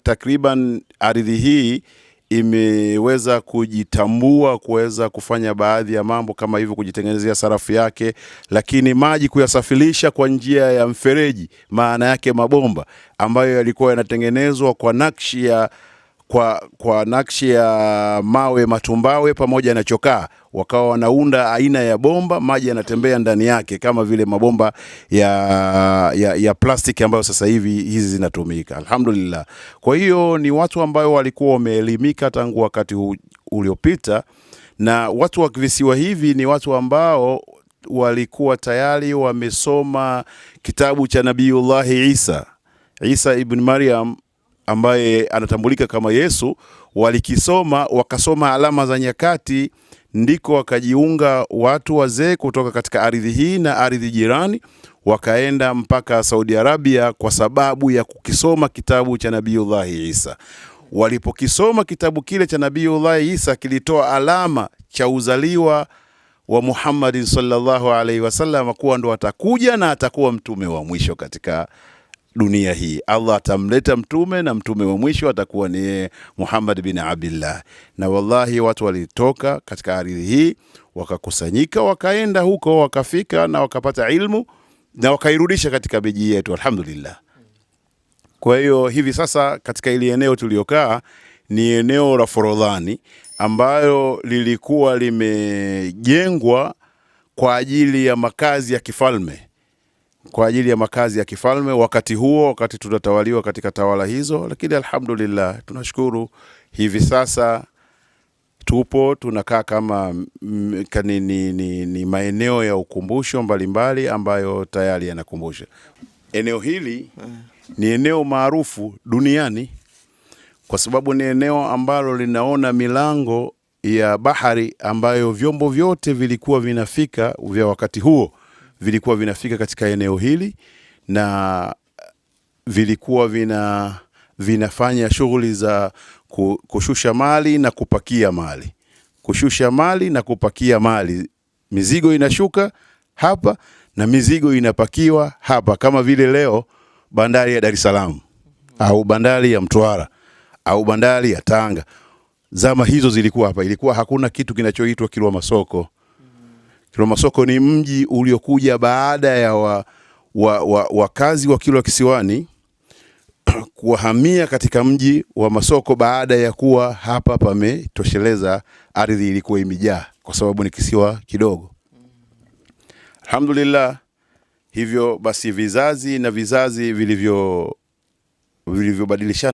takriban ardhi hii imeweza kujitambua, kuweza kufanya baadhi ya mambo kama hivyo, kujitengenezea sarafu yake, lakini maji kuyasafirisha kwa njia ya mfereji, maana yake mabomba ambayo yalikuwa yanatengenezwa kwa nakshi ya kwa nakshi ya mawe matumbawe pamoja na chokaa, wakawa wanaunda aina ya bomba, maji yanatembea ndani yake kama vile mabomba ya plastiki ambayo sasa hivi hizi zinatumika. Alhamdulillah. Kwa hiyo ni watu ambao walikuwa wameelimika tangu wakati uliopita, na watu wa visiwa hivi ni watu ambao walikuwa tayari wamesoma kitabu cha Nabiiullah Isa ibn Maryam ambaye anatambulika kama Yesu. Walikisoma, wakasoma alama za nyakati, ndiko wakajiunga watu wazee kutoka katika ardhi hii na ardhi jirani, wakaenda mpaka Saudi Arabia kwa sababu ya kukisoma kitabu cha Nabiiullah Isa. Walipokisoma kitabu kile cha Nabiiullah Isa, kilitoa alama cha uzaliwa wa Muhammad sallallahu alaihi wasallam, kuwa ndo atakuja na atakuwa mtume wa mwisho katika dunia hii. Allah atamleta mtume, na mtume wa mwisho atakuwa ni Muhammad bin Abdullah. Na wallahi watu walitoka katika ardhi hii, wakakusanyika, wakaenda huko, wakafika na wakapata ilmu na wakairudisha katika miji yetu, alhamdulillah. Kwa hiyo hivi sasa katika ile eneo tuliokaa ni eneo la Forodhani ambayo lilikuwa limejengwa kwa ajili ya makazi ya kifalme, wakati huo, wakati tunatawaliwa katika tawala hizo. Lakini alhamdulillah, tunashukuru hivi sasa tupo tunakaa kama ni maeneo ya ukumbusho mbalimbali ambayo tayari yanakumbusha. Eneo hili ni eneo maarufu duniani kwa sababu ni eneo ambalo linaona milango ya bahari ambayo vyombo vyote vilikuwa vinafika vya wakati huo, vilikuwa vinafika katika eneo hili, na vilikuwa vinafanya shughuli za kushusha mali na kupakia mali. Mizigo inashuka hapa na mizigo inapakiwa hapa, kama vile leo bandari ya Dar es Salaam au bandari ya Mtwara au bandari ya Tanga. Zama hizo zilikuwa hapa, ilikuwa hakuna kitu kinachoitwa Kilwa Masoko. Kilwa Masoko ni mji uliokuja baada ya wakazi wa Kilwa Kisiwani kuhamia katika mji wa Masoko, baada ya kuwa hapa pametosheleza, ardhi ilikuwa imejaa kwa sababu ni kisiwa kidogo. Alhamdulillah. Hivyo basi vizazi na vizazi vilivyobadilishana